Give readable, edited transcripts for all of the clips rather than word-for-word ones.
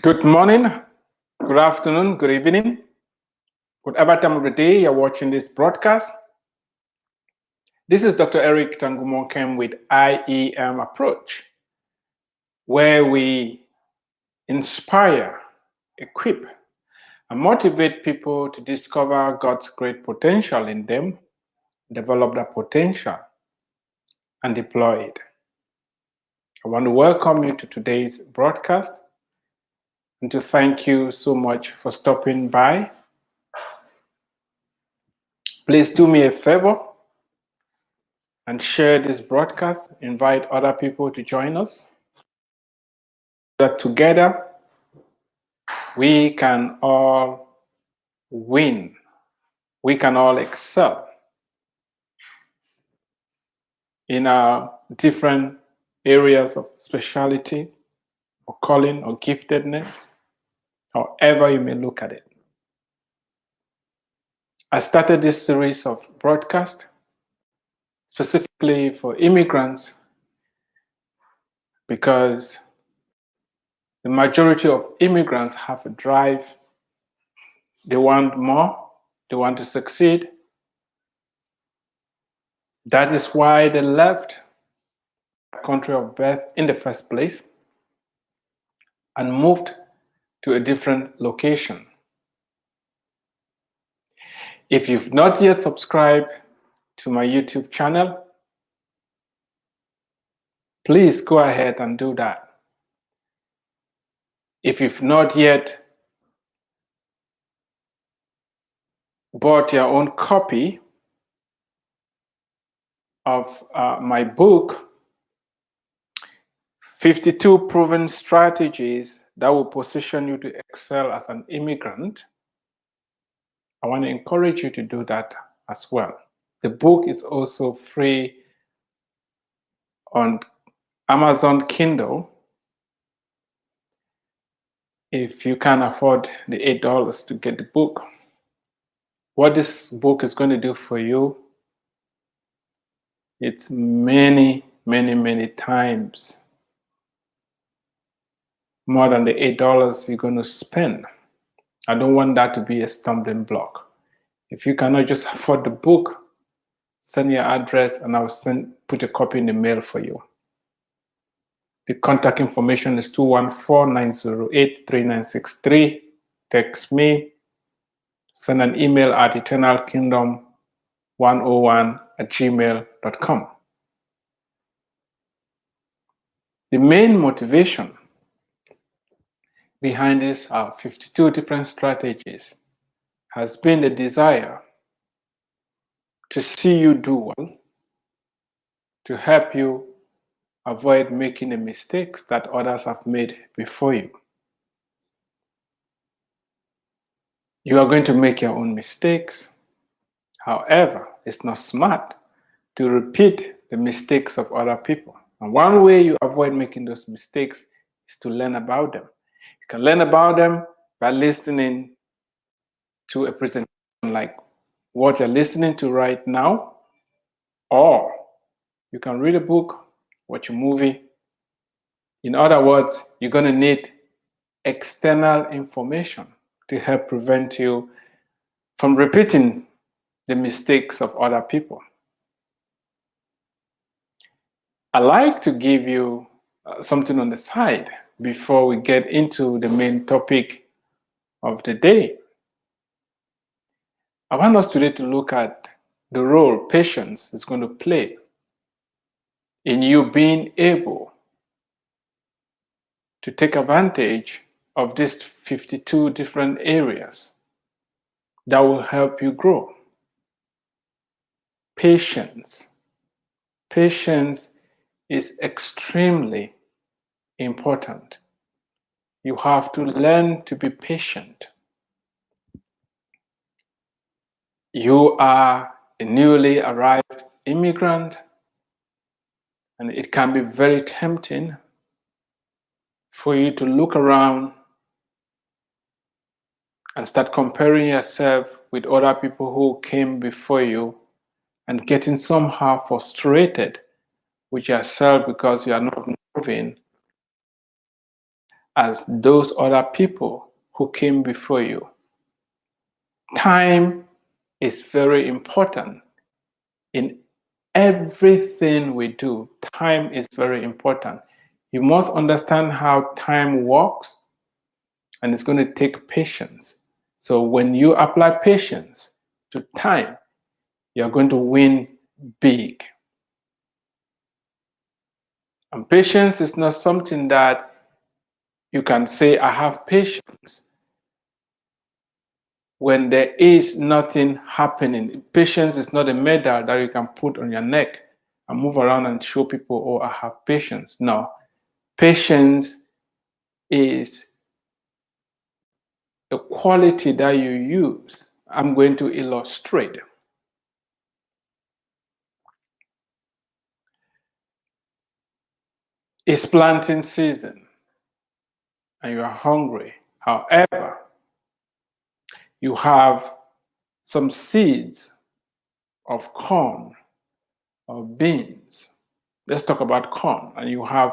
Good morning, good afternoon, good evening, whatever time of the day you're watching this broadcast. This is Dr. Eric Tangumonkem with iemapproach, where we inspire, equip, and motivate people to discover God's great potential in them, develop that potential, and deploy it. I want to welcome you to today's broadcast and to thank you so much for stopping by. Please do me a favor and share this broadcast. Invite other people to join us. That together we can all win. We can all excel in our different areas of specialty or calling or giftedness, however you may look at it. I started this series of broadcasts specifically for immigrants because the majority of immigrants have a drive. They want more, they want to succeed. That is why they left the country of birth in the first place and moved to a different location. If you've not yet subscribed to my YouTube channel, please go ahead and do that. If you've not yet bought your own copy of my book, 52 Proven Strategies that will position you to excel as an immigrant, I want to encourage you to do that as well. The book is also free on Amazon Kindle if you can afford the $8 to get the book. What this book is going to do for you, it's many times more than the $8 you're going to spend. I don't want that to be a stumbling block. If you cannot just afford the book, send your address and I'll put a copy in the mail for you. The contact information is 214-908-3963. Text me, send an email at eternalkingdom101@gmail.com. The main motivation behind these 52 different strategies has been the desire to see you do well, to help you avoid making the mistakes that others have made before you. You are going to make your own mistakes. However, it's not smart to repeat the mistakes of other people. And one way you avoid making those mistakes is to learn about them. You can learn about them by listening to a presentation like what you're listening to right now, or you can read a book, watch a movie. In other words, you're going to need external information to help prevent you from repeating the mistakes of other people. I like to give you something on the side before we get into the main topic of the day. I want us today to look at the role patience is going to play in you being able to take advantage of these 52 different areas that will help you grow. Patience. Patience is extremely important. You have to learn to be patient. You are a newly arrived immigrant, and it can be very tempting for you to look around and start comparing yourself with other people who came before you and getting somehow frustrated with yourself because you are not moving as those other people who came before you. Time is very important in everything we do. Time is very important. You must understand how time works, and it's going to take patience. So when you apply patience to time, you're going to win big. And patience is not something that you can say, I have patience, when there is nothing happening. Patience is not a medal that you can put on your neck and move around and show people, oh, I have patience. No. Patience is a quality that you use. I'm going to illustrate. It's planting season and you are hungry. However, you have some seeds of corn or beans. Let's talk about corn. And you have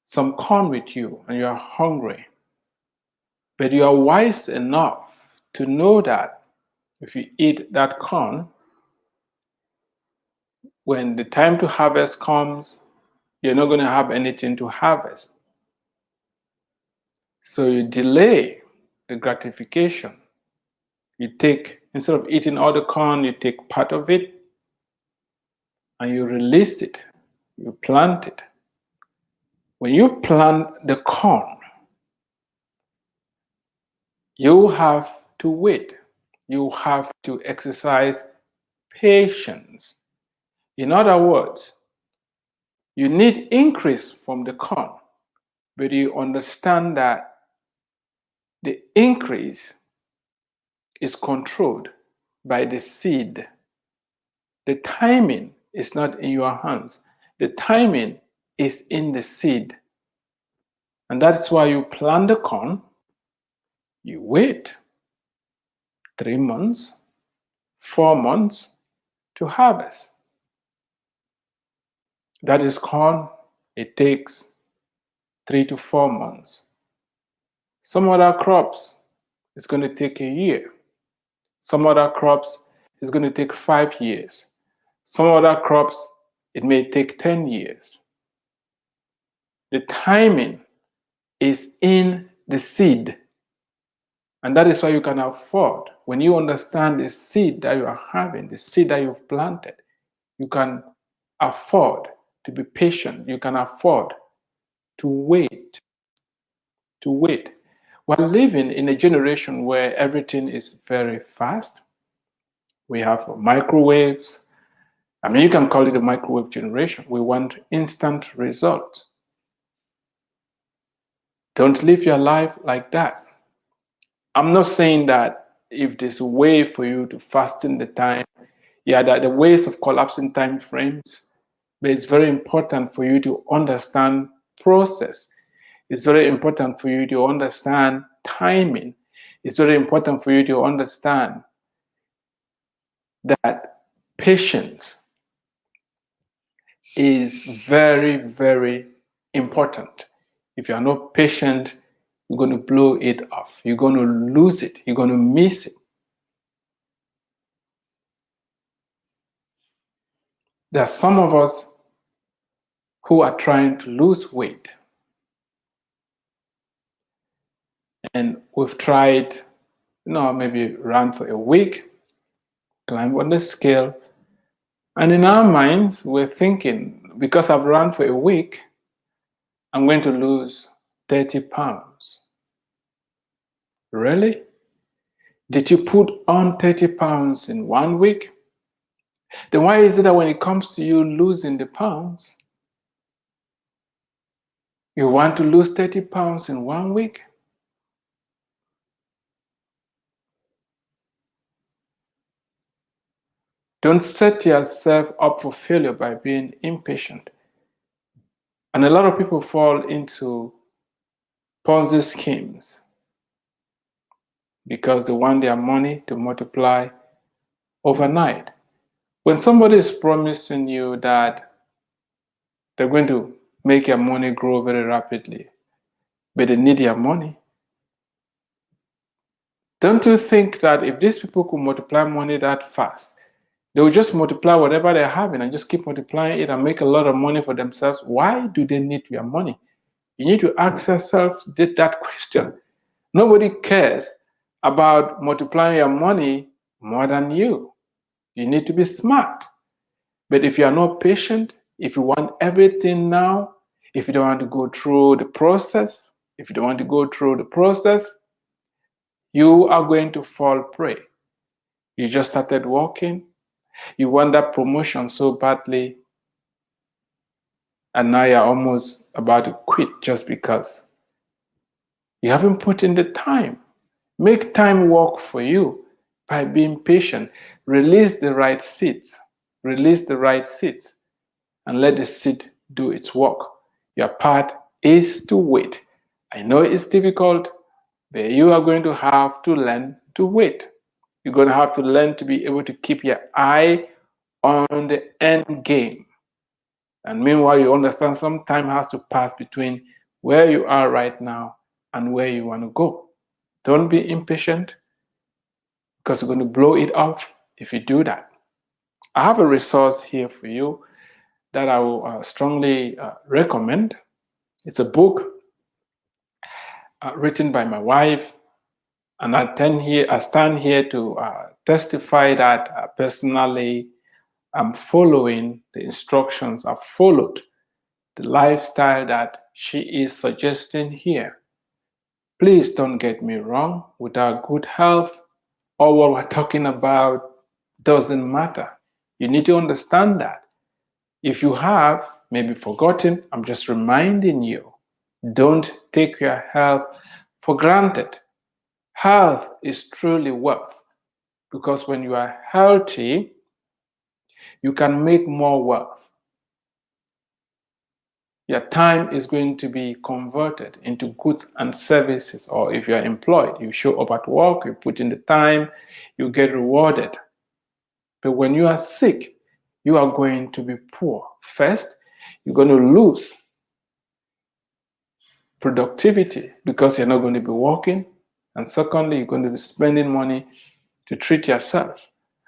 some corn with you and you are hungry. But you are wise enough to know that if you eat that corn, when the time to harvest comes, you're not going to have anything to harvest. So you delay the gratification. You take, instead of eating all the corn, you take part of it and you release it. You plant it. When you plant the corn, you have to wait. You have to exercise patience. In other words, you need increase from the corn, but you understand that the increase is controlled by the seed. The timing is not in your hands. The timing is in the seed. And that's why you plant the corn, you wait 3 months, 4 months to harvest. That is corn. It takes 3 to 4 months. Some other crops, it's going to take a year. Some other crops, it's going to take 5 years. Some other crops, it may take 10 years. The timing is in the seed. And that is why you can afford, when you understand the seed that you are having, the seed that you've planted, you can afford to be patient. You can afford to wait. To wait. We're living in a generation where everything is very fast. We have microwaves. I mean, you can call it a microwave generation. We want instant results. Don't live your life like that. I'm not saying that if there's a way for you to fasten the time, that the ways of collapsing time frames, but it's very important for you to understand process. It's very important for you to understand timing. It's very important for you to understand that patience is very, very important. If you are not patient, you're going to blow it off. You're going to lose it. You're going to miss it. There are some of us who are trying to lose weight. And we've tried, maybe run for a week, climb on the scale. And in our minds, we're thinking, because I've run for a week, I'm going to lose 30 pounds. Really? Did you put on 30 pounds in 1 week? Then why is it that when it comes to you losing the pounds, you want to lose 30 pounds in 1 week? Don't set yourself up for failure by being impatient. And a lot of people fall into Ponzi schemes because they want their money to multiply overnight. When somebody is promising you that they're going to make your money grow very rapidly, but they need your money. Don't you think that if these people could multiply money that fast, they will just multiply whatever they're having and just keep multiplying it and make a lot of money for themselves? Why do they need your money? You need to ask yourself that question. Nobody cares about multiplying your money more than you. You need to be smart. But if you are not patient, if you want everything now, if you don't want to go through the process, you are going to fall prey. You just started working, you want that promotion so badly, and now you're almost about to quit just because you haven't put in the time. Make time work for you by being patient. Release the right seeds. Release the right seeds and let the seed do its work. Your part is to wait. I know it's difficult, but you are going to have to learn to wait. You're going to have to learn to be able to keep your eye on the end game. And meanwhile, you understand some time has to pass between where you are right now and where you want to go. Don't be impatient, because you're going to blow it off if you do that. I have a resource here for you that I will strongly recommend. It's a book written by my wife, and I stand here to testify that personally I'm following the instructions. I've followed the lifestyle that she is suggesting here. Please don't get me wrong. Without good health, all what we're talking about doesn't matter. You need to understand that. If you have maybe forgotten, I'm just reminding you, don't take your health for granted. Health is truly wealth, because when you are healthy, you can make more wealth. Your time is going to be converted into goods and services. Or if you are employed, you show up at work, you put in the time, you get rewarded. But when you are sick, you are going to be poor. First, you're going to lose productivity because you're not going to be working. And secondly, you're going to be spending money to treat yourself.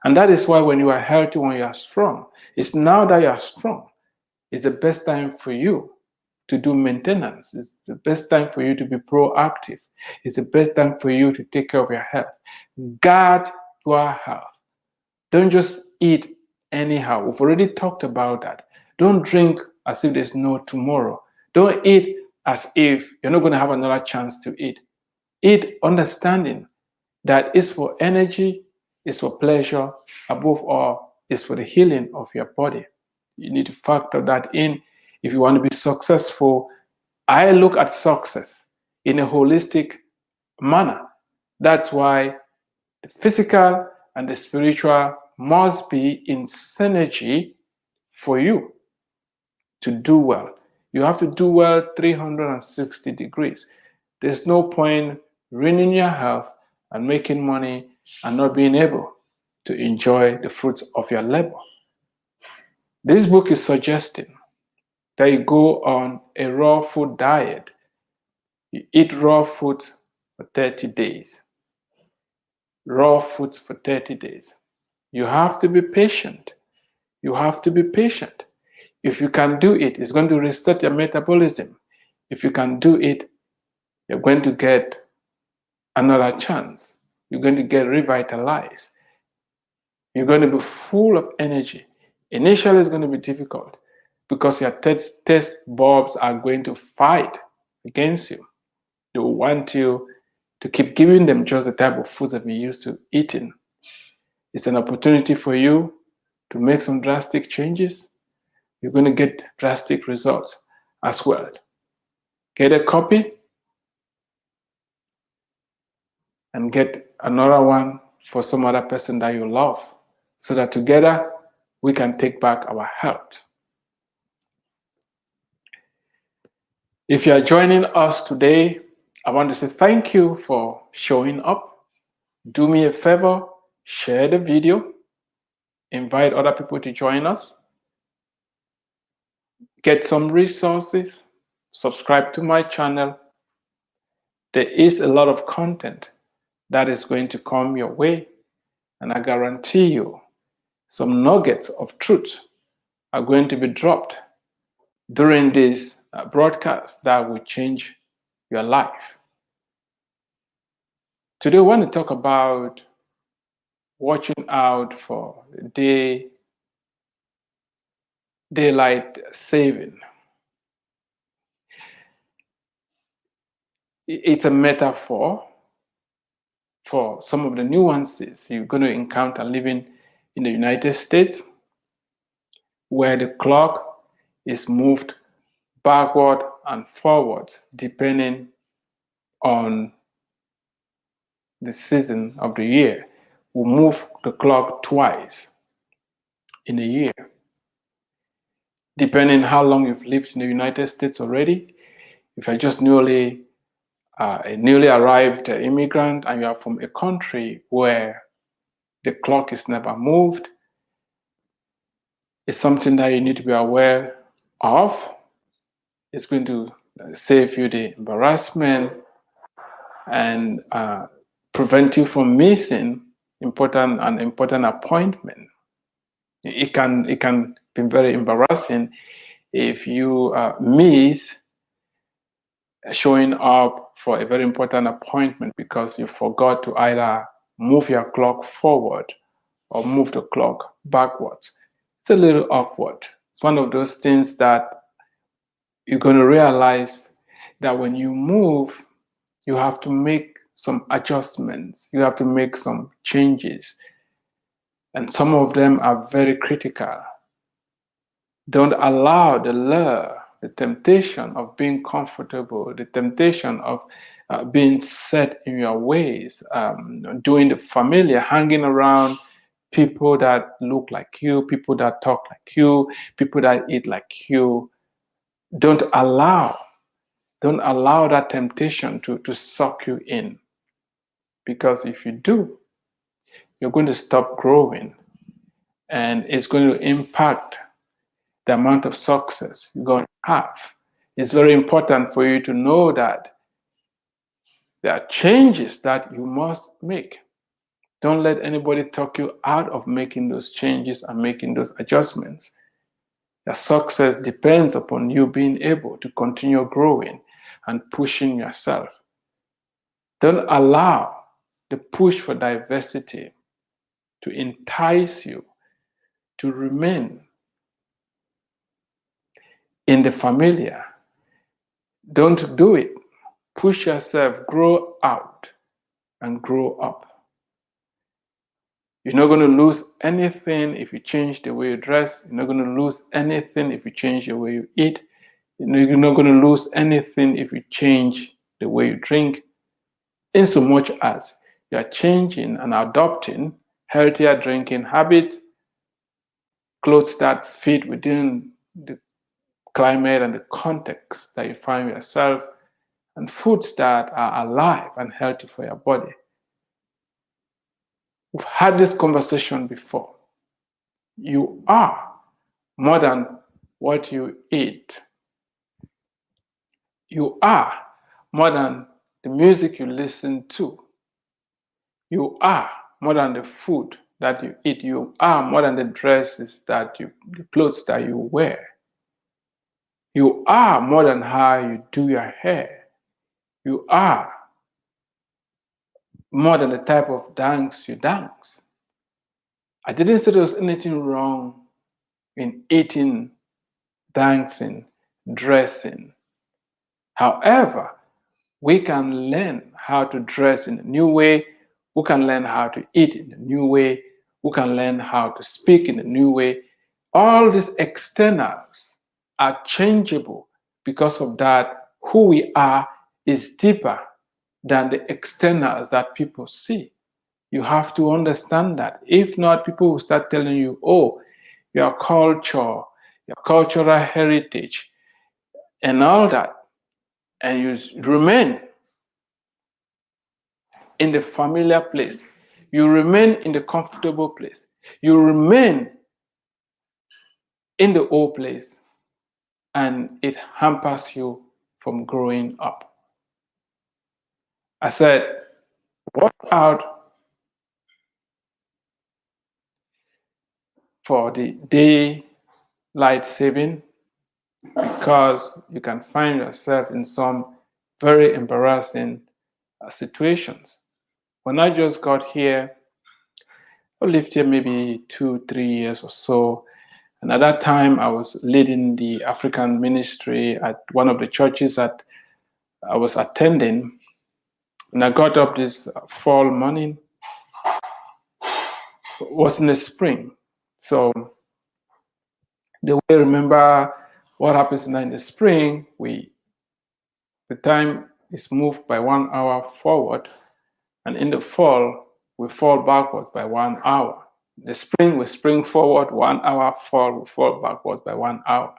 And that is why when you are healthy, when you are strong, it's now that you are strong, it's the best time for you to do maintenance. It's the best time for you to be proactive. It's the best time for you to take care of your health. Guard your health. Don't just eat anyhow. We've already talked about that. Don't drink as if there's no tomorrow. Don't eat as if you're not going to have another chance to eat. Eat understanding that it's for energy, it's for pleasure, above all, it's for the healing of your body. You need to factor that in if you want to be successful. I look at success in a holistic manner. That's why the physical and the spiritual must be in synergy for you to do well. You have to do well 360 degrees. There's no point ruining your health and making money and not being able to enjoy the fruits of your labor. This book is suggesting that you go on a raw food diet. You eat raw food for 30 days. Raw food for 30 days. You have to be patient. You have to be patient. If you can do it, it's going to reset your metabolism. If you can do it, you're going to get another chance. You're going to get revitalized. You're going to be full of energy. Initially, it's going to be difficult because your taste bulbs are going to fight against you. They will want you to keep giving them just the type of foods that we're used to eating. It's an opportunity for you to make some drastic changes. You're going to get drastic results as well. Get a copy and get another one for some other person that you love, so that together we can take back our health. If you are joining us today, I want to say thank you for showing up. Do me a favor, share the video, invite other people to join us, get some resources, subscribe to my channel, there is a lot of content that is going to come your way, and I guarantee you some nuggets of truth are going to be dropped during this broadcast that will change your life. Today, I want to talk about watching out for daylight saving. It's a metaphor for some of the nuances you're going to encounter living in the United States, where the clock is moved backward and forward depending on the season of the year. We move the clock twice in a year. Depending how long you've lived in the United States already, if you're just a newly arrived immigrant and you are from a country where the clock is never moved, it's something that you need to be aware of. It's going to save you the embarrassment and prevent you from missing an important appointment. It can be very embarrassing if you miss showing up for a very important appointment because you forgot to either move your clock forward or move the clock backwards. It's a little awkward. It's one of those things that you're going to realize that when you move, you have to make some adjustments. You have to make some changes. And some of them are very critical. Don't allow the lure, the temptation of being comfortable, the temptation of being set in your ways, doing the familiar, hanging around people that look like you, people that talk like you, people that eat like you. Don't allow that temptation to suck you in. Because if you do, you're going to stop growing, and it's going to impact the amount of success you're going to have. It's very important for you to know that there are changes that you must make. Don't let anybody talk you out of making those changes and making those adjustments. Your success depends upon you being able to continue growing and pushing yourself. Don't allow the push for diversity to entice you to remain in the familiar. Don't do it. Push yourself, grow out and grow up. You're not going to lose anything if you change the way you dress. You're not going to lose anything if you change the way you eat. You're not going to lose anything if you change the way you drink, in so much as you are changing and adopting healthier drinking habits, clothes that fit within the climate and the context that you find yourself, and foods that are alive and healthy for your body. We've had this conversation before. You are more than what you eat. You are more than the music you listen to. You are more than the food that you eat. You are more than the the clothes that you wear. You are more than how you do your hair. You are more than the type of dance you dance. I didn't say there was anything wrong in eating, dancing, dressing. However, we can learn how to dress in a new way. We can learn how to eat in a new way. We can learn how to speak in a new way. All these externals are changeable. Because of that, who we are is deeper than the externals that people see. You have to understand that. If not, people will start telling you, oh, your culture, your cultural heritage, and all that. And you remain in the familiar place. You remain in the comfortable place. You remain in the old place, and it hampers you from growing up. I said, watch out for the daylight saving, because you can find yourself in some very embarrassing situations. When I just got here, I lived here maybe 2-3 years or so. And at that time, I was leading the African ministry at one of the churches that I was attending. And I got up this fall morning. It was in the spring. So the way I remember what happens in the spring, the time is moved by 1 hour forward. And in the fall, we fall backwards by 1 hour. The spring, we spring forward 1 hour, fall, we fall backwards by 1 hour.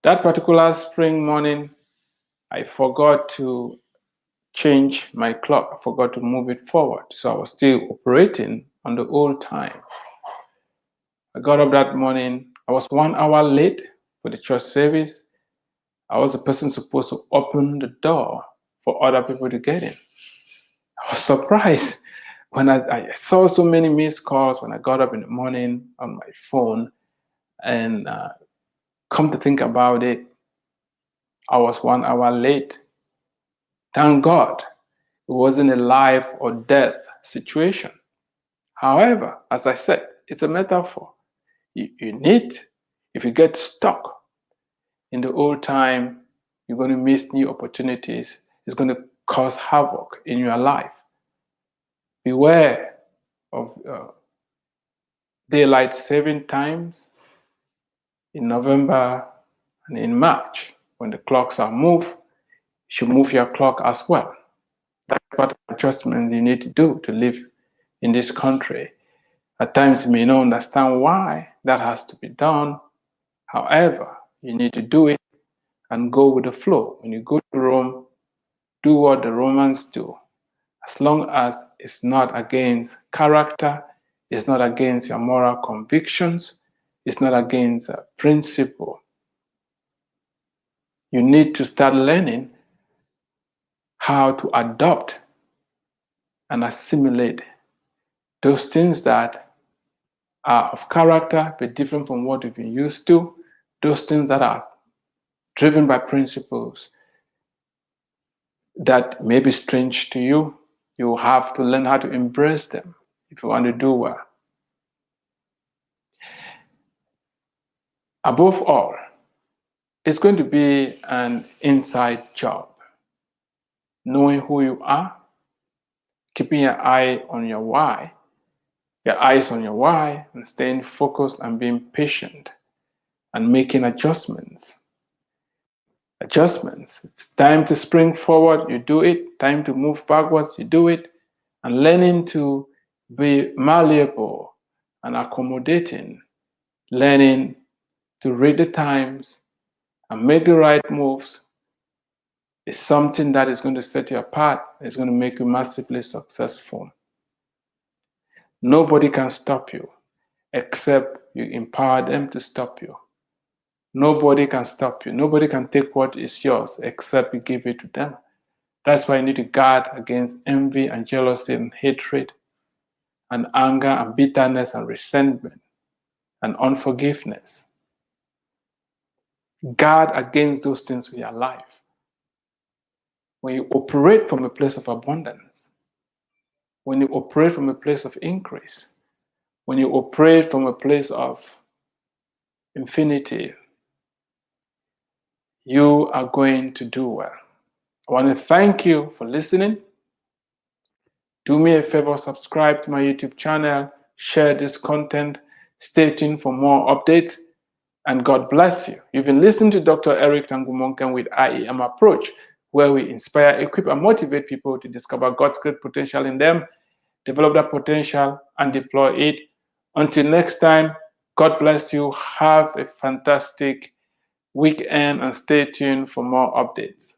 That particular spring morning, I forgot to change my clock. I forgot to move it forward. So I was still operating on the old time. I got up that morning. I was 1 hour late for the church service. I was the person supposed to open the door for other people to get in. I was surprised when I saw so many missed calls when I got up in the morning on my phone. And come to think about it, I was 1 hour late. Thank God it wasn't a life or death situation. However, as I said, it's a metaphor. You need, if you get stuck in the old time, you're going to miss new opportunities. It's going to cause havoc in your life. Beware of daylight saving times in November and in March. When the clocks are moved, you should move your clock as well. That's what adjustments you need to do to live in this country. At times you may not understand why that has to be done. However, you need to do it and go with the flow. When you go to Rome, do what the Romans do. As long as it's not against character, it's not against your moral convictions, it's not against a principle. You need to start learning how to adopt and assimilate those things that are of character but different from what you've been used to, those things that are driven by principles that may be strange to you. You have to learn how to embrace them if you want to do well. Above all, it's going to be an inside job. Knowing who you are, keeping your eyes on your why, and staying focused and being patient and making adjustments. It's time to spring forward, you do it. Time to move backwards, you do it. And learning to be malleable and accommodating. Learning to read the times and make the right moves is something that is going to set you apart. It's going to make you massively successful. Nobody can stop you except you empower them to stop you. Nobody can stop you. Nobody can take what is yours except you give it to them. That's why you need to guard against envy and jealousy and hatred and anger and bitterness and resentment and unforgiveness. Guard against those things with your life. When you operate from a place of abundance, when you operate from a place of increase, when you operate from a place of infinity, you are going to do well. I want to thank you for listening. Do me a favor, subscribe to my YouTube channel, share this content, stay tuned for more updates, and God bless you. You've been listening to Dr. Eric Tangumonkan with iemapproach, where we inspire, equip, and motivate people to discover God's great potential in them, develop that potential, and deploy it. Until next time, God bless you. Have a fantastic weekend and stay tuned for more updates.